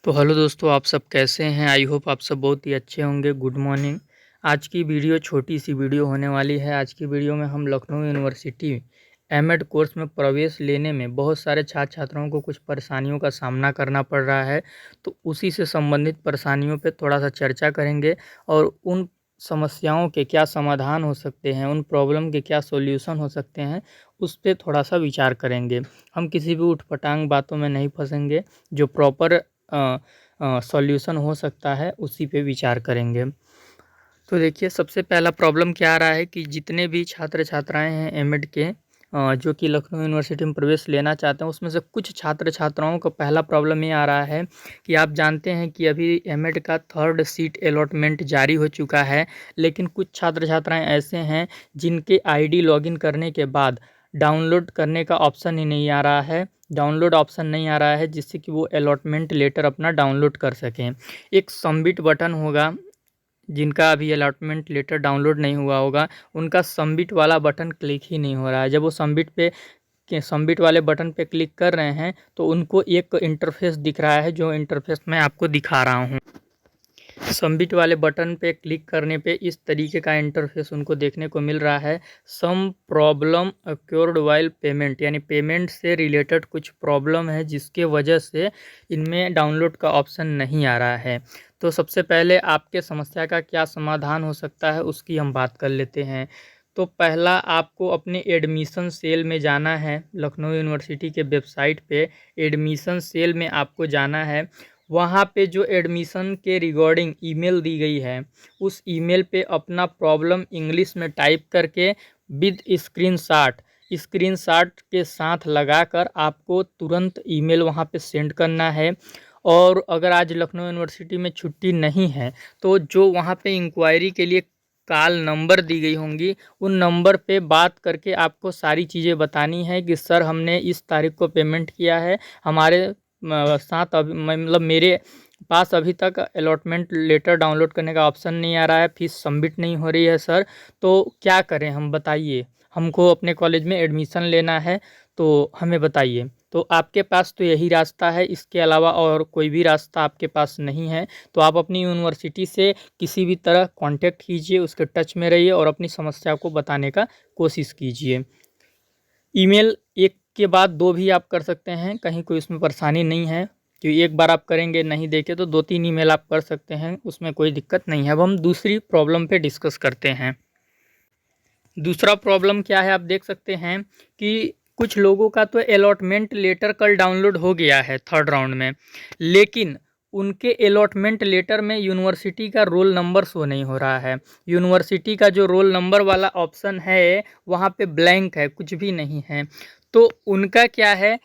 तो हेलो दोस्तों, आप सब कैसे हैं? आई होप आप सब बहुत ही अच्छे होंगे। Good morning. आज की वीडियो छोटी सी वीडियो होने वाली है। आज की वीडियो में हम लखनऊ यूनिवर्सिटी एमएड कोर्स में प्रवेश लेने में बहुत सारे छात्र छात्राओं को कुछ परेशानियों का सामना करना पड़ रहा है। तो उसी से संबंधित परेशानियों पे थोड़ा सा चर्चा करेंगे और उन समस्याओं के क्या समाधान हो सकते हैं, उन प्रॉब्लम के क्या सॉल्यूशन हो सकते हैं, उस पे थोड़ा सा विचार करेंगे। हम किसी भी उठपटांग बातों में नहीं फंसेंगे। जो प्रॉपर सॉल्यूशन हो सकता है उसी पे विचार करेंगे। तो देखिए, सबसे पहला प्रॉब्लम क्या आ रहा है कि जितने भी छात्र छात्राएं हैं एमएड के जो कि लखनऊ यूनिवर्सिटी में प्रवेश लेना चाहते हैं, उसमें से कुछ छात्र छात्राओं को पहला प्रॉब्लम ये आ रहा है कि आप जानते हैं कि अभी एमएड का 3rd सीट अलॉटमेंट जारी हो चुका है। लेकिन कुछ छात्र छात्राएं ऐसे हैं जिनके आईडी लॉगिन करने के बाद डाउनलोड करने का ऑप्शन ही नहीं आ रहा है। डाउनलोड ऑप्शन नहीं आ रहा है जिससे कि वो अलॉटमेंट लेटर अपना डाउनलोड कर सकें। एक सबमिट बटन होगा, जिनका अभी अलॉटमेंट लेटर डाउनलोड नहीं हुआ होगा, उनका सबमिट वाला बटन क्लिक ही नहीं हो रहा है। जब वो सबमिट वाले बटन पे क्लिक कर रहे हैं तो उनको एक इंटरफेस दिख रहा है, जो इंटरफेस मैं आपको दिखा रहा हूँ। सबमिट वाले बटन पे क्लिक करने पे इस तरीके का इंटरफेस उनको देखने को मिल रहा है। Some problem occurred while payment, यानी पेमेंट से रिलेटेड कुछ प्रॉब्लम है जिसके वजह से इनमें डाउनलोड का ऑप्शन नहीं आ रहा है। तो सबसे पहले आपके समस्या का क्या समाधान हो सकता है उसकी हम बात कर लेते हैं। तो पहला, आपको अपने एडमिशन सेल में जाना है। लखनऊ यूनिवर्सिटी के वेबसाइट पे एडमिशन सेल में आपको जाना है। वहाँ पे जो एडमिशन के रिगार्डिंग ईमेल दी गई है, उस ईमेल पे अपना प्रॉब्लम इंग्लिश में टाइप करके विद स्क्रीनशॉट के साथ लगाकर आपको तुरंत ईमेल वहाँ पे सेंड करना है। और अगर आज लखनऊ यूनिवर्सिटी में छुट्टी नहीं है तो जो वहाँ पे इंक्वायरी के लिए कॉल नंबर दी गई होंगी, उन नंबर पे बात करके आपको सारी चीज़ें बतानी है कि सर, हमने इस तारीख को पेमेंट किया है, हमारे साथ अभी मतलब मेरे पास अभी तक अलॉटमेंट लेटर डाउनलोड करने का ऑप्शन नहीं आ रहा है, फीस सबमिट नहीं हो रही है सर, तो क्या करें हम बताइए। हमको अपने कॉलेज में एडमिशन लेना है, तो हमें बताइए। तो आपके पास तो यही रास्ता है, इसके अलावा और कोई भी रास्ता आपके पास नहीं है। तो आप अपनी यूनिवर्सिटी से किसी भी तरह कांटेक्ट कीजिए, उसके टच में रहिए और अपनी समस्या को बताने का कोशिश कीजिए। ईमेल एक के बाद दो भी आप कर सकते हैं, कहीं कोई उसमें परेशानी नहीं है। कि एक बार आप करेंगे नहीं देखे तो 2-3 ईमेल आप कर सकते हैं, उसमें कोई दिक्कत नहीं है। अब हम दूसरी प्रॉब्लम पे डिस्कस करते हैं। दूसरा प्रॉब्लम क्या है, आप देख सकते हैं कि कुछ लोगों का तो अलॉटमेंट लेटर कल डाउनलोड हो गया है 3rd राउंड में, लेकिन उनके अलॉटमेंट लेटर में यूनिवर्सिटी का रोल नंबर शो नहीं हो रहा है। यूनिवर्सिटी का जो रोल नंबर वाला ऑप्शन है वहाँ पे ब्लैंक है, कुछ भी नहीं है। तो उनका क्या है,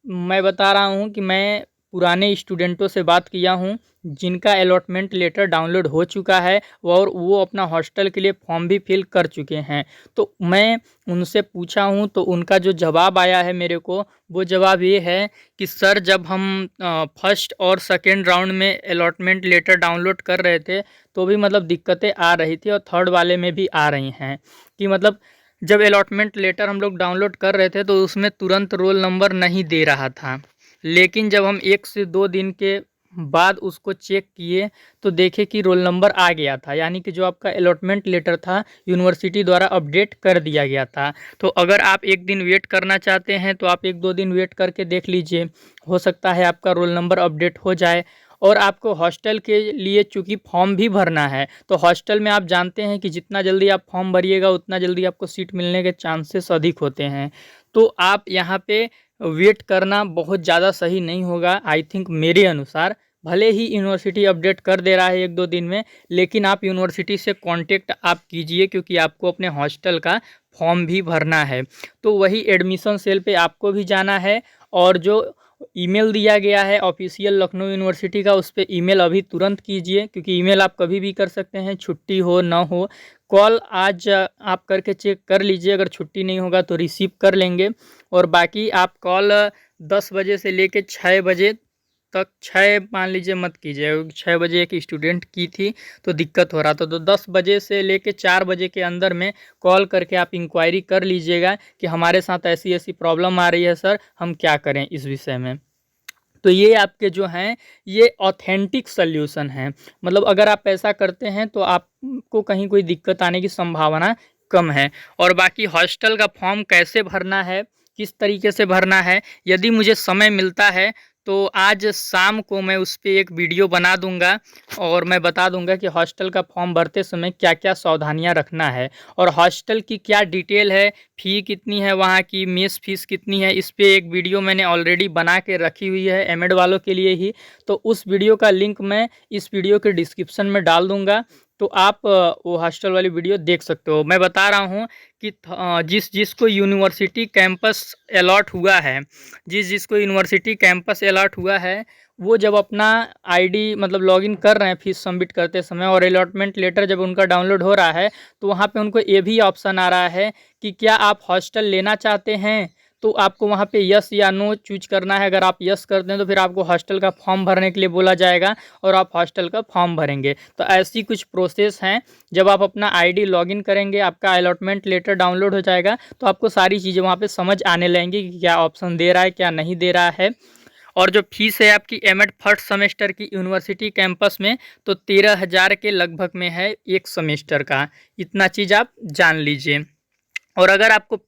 मैं बता रहा हूँ कि मैं पुराने स्टूडेंटों से बात किया हूँ जिनका अलॉटमेंट लेटर डाउनलोड हो चुका है और वो अपना हॉस्टल के लिए फॉर्म भी फिल कर चुके हैं। तो मैं उनसे पूछा हूँ तो उनका जो जवाब आया है मेरे को, वो जवाब ये है कि सर, जब हम फर्स्ट और सेकेंड राउंड में अलॉटमेंट लेटर डाउनलोड कर रहे थे तो भी मतलब दिक्कतें आ रही थी और थर्ड वाले में भी आ रही हैं। कि मतलब जब अलॉटमेंट लेटर हम लोग डाउनलोड कर रहे थे तो उसमें तुरंत रोल नंबर नहीं दे रहा था, लेकिन जब हम 1 से 2 दिन के बाद उसको चेक किए तो देखे कि रोल नंबर आ गया था, यानी कि जो आपका अलॉटमेंट लेटर था यूनिवर्सिटी द्वारा अपडेट कर दिया गया था। तो अगर आप एक दिन वेट करना चाहते हैं तो आप 1-2 दिन वेट करके देख लीजिए, हो सकता है आपका रोल नंबर अपडेट हो जाए। और आपको हॉस्टल के लिए चूँकि फॉर्म भी भरना है, तो हॉस्टल में आप जानते हैं कि जितना जल्दी आप फॉर्म भरिएगा उतना जल्दी आपको सीट मिलने के चांसेस अधिक होते हैं। तो आप यहाँ पे वेट करना बहुत ज़्यादा सही नहीं होगा आई थिंक, मेरे अनुसार। भले ही यूनिवर्सिटी अपडेट कर दे रहा है 1-2 दिन में, लेकिन आप यूनिवर्सिटी से कांटेक्ट आप कीजिए, क्योंकि आपको अपने हॉस्टल का फॉर्म भी भरना है। तो वही एडमिशन सेल पे आपको भी जाना है और जो ईमेल दिया गया है ऑफिशियल लखनऊ यूनिवर्सिटी का, उस पे ईमेल अभी तुरंत कीजिए, क्योंकि ईमेल आप कभी भी कर सकते हैं, छुट्टी हो ना हो। कॉल आज आप करके चेक कर लीजिए, अगर छुट्टी नहीं होगा तो रिसीव कर लेंगे। और बाकी आप कॉल 10 बजे से लेके 6 बजे तक, 6 मान लीजिए मत कीजिए, 6 बजे एक स्टूडेंट की थी तो दिक्कत हो रहा था, तो 10 बजे से लेके 4 बजे के अंदर में कॉल करके आप इंक्वायरी कर लीजिएगा कि हमारे साथ ऐसी ऐसी प्रॉब्लम आ रही है सर, हम क्या करें इस विषय में। तो ये आपके जो हैं ये ऑथेंटिक सॉल्यूशन हैं। मतलब अगर आप ऐसा करते हैं तो आपको कहीं कोई दिक्कत आने की संभावना कम है। और बाकी हॉस्टल का फॉर्म कैसे भरना है, किस तरीके से भरना है, यदि मुझे समय मिलता है तो आज शाम को मैं उस पे एक वीडियो बना दूंगा और मैं बता दूंगा कि हॉस्टल का फॉर्म भरते समय क्या क्या सावधानियां रखना है और हॉस्टल की क्या डिटेल है, फ़ी कितनी है, वहाँ की मेस फीस कितनी है। इस पे एक वीडियो मैंने ऑलरेडी बना के रखी हुई है एमएड वालों के लिए ही, तो उस वीडियो का लिंक मैं इस वीडियो के डिस्क्रिप्शन में डाल दूंगा, तो आप वो हॉस्टल वाली वीडियो देख सकते हो। मैं बता रहा हूँ कि जिसको यूनिवर्सिटी कैंपस अलॉट हुआ है, जिसको यूनिवर्सिटी कैंपस अलॉट हुआ है, वो जब अपना आईडी मतलब लॉगिन कर रहे हैं फीस सबमिट करते समय और अलॉटमेंट लेटर जब उनका डाउनलोड हो रहा है, तो वहाँ पे उनको ये भी ऑप्शन आ रहा है कि क्या आप हॉस्टल लेना चाहते हैं। तो आपको वहाँ पे यस या नो चूज करना है। अगर आप यस करते हैं तो फिर आपको हॉस्टल का फॉर्म भरने के लिए बोला जाएगा और आप हॉस्टल का फॉर्म भरेंगे। तो ऐसी कुछ प्रोसेस हैं। जब आप अपना आईडी लॉगिन करेंगे, आपका अलॉटमेंट लेटर डाउनलोड हो जाएगा, तो आपको सारी चीज़ें वहाँ पे समझ आने लगेंगी कि क्या ऑप्शन दे रहा है, क्या नहीं दे रहा है। और जो फीस है आपकी एमएड फर्स्ट सेमेस्टर की यूनिवर्सिटी कैंपस में, तो 13,000 के लगभग में है एक सेमेस्टर का। इतना चीज़ आप जान लीजिए। और अगर आपको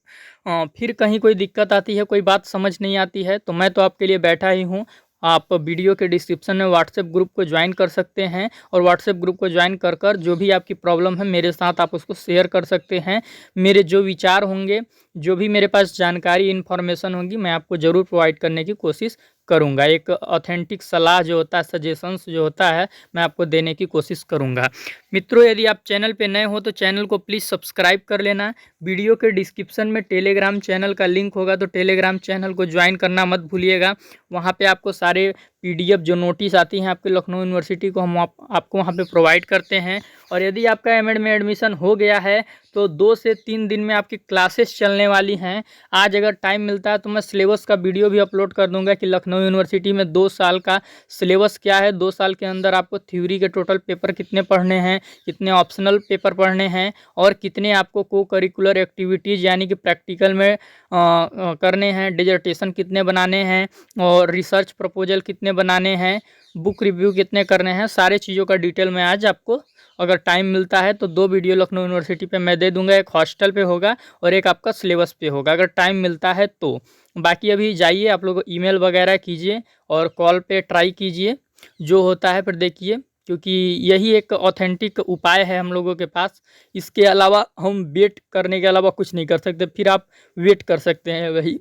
फिर कहीं कोई दिक्कत आती है, कोई बात समझ नहीं आती है, तो मैं तो आपके लिए बैठा ही हूँ। आप वीडियो के डिस्क्रिप्शन में व्हाट्सएप ग्रुप को ज्वाइन कर सकते हैं और व्हाट्सएप ग्रुप को ज्वाइन कर जो भी आपकी प्रॉब्लम है मेरे साथ आप उसको शेयर कर सकते हैं। मेरे जो विचार होंगे, जो भी मेरे पास जानकारी इन्फॉर्मेशन होगी, मैं आपको ज़रूर प्रोवाइड करने की कोशिश करूँगा। एक ऑथेंटिक सलाह जो होता है, सजेशंस जो होता है, मैं आपको देने की कोशिश करूँगा। मित्रों, यदि आप चैनल पे नए हो तो चैनल को प्लीज़ सब्सक्राइब कर लेना। वीडियो के डिस्क्रिप्शन में टेलीग्राम चैनल का लिंक होगा, तो टेलीग्राम चैनल को ज्वाइन करना मत भूलिएगा। वहाँ पे आपको सारे पीडीएफ जो नोटिस आती हैं आपके लखनऊ यूनिवर्सिटी को, हम आपको वहाँ पे प्रोवाइड करते हैं। और यदि आपका एमएड में एडमिशन हो गया है तो 2 से 3 दिन में आपकी क्लासेस चलने वाली हैं। आज अगर टाइम मिलता है तो मैं सिलेबस का वीडियो भी अपलोड कर दूंगा कि लखनऊ यूनिवर्सिटी में 2 साल का सिलेबस क्या है, 2 साल के अंदर आपको थ्योरी के टोटल पेपर कितने पढ़ने हैं, कितने ऑप्शनल पेपर पढ़ने हैं और कितने आपको को करिकुलर एक्टिविटीज़ यानी कि प्रैक्टिकल में करने हैं, डिजर्टेशन कितने बनाने हैं और रिसर्च प्रपोजल कितने बनाने हैं, बुक रिव्यू कितने करने हैं। सारे चीज़ों का डिटेल में आज आपको अगर टाइम मिलता है तो 2 वीडियो लखनऊ यूनिवर्सिटी पे मैं दे दूंगा। एक हॉस्टल पे होगा और एक आपका सिलेबस पे होगा, अगर टाइम मिलता है तो। बाकी अभी जाइए आप लोग ईमेल वगैरह कीजिए और कॉल पे ट्राई कीजिए, जो होता है फिर देखिए, क्योंकि यही एक ऑथेंटिक उपाय है हम लोगों के पास। इसके अलावा हम वेट करने के अलावा कुछ नहीं कर सकते। फिर आप वेट कर सकते हैं वही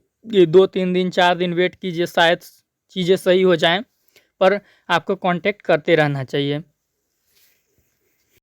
2-3 दिन 4 दिन वेट कीजिए, शायद चीज़ें सही हो जाएं, पर आपको कांटेक्ट करते रहना चाहिए।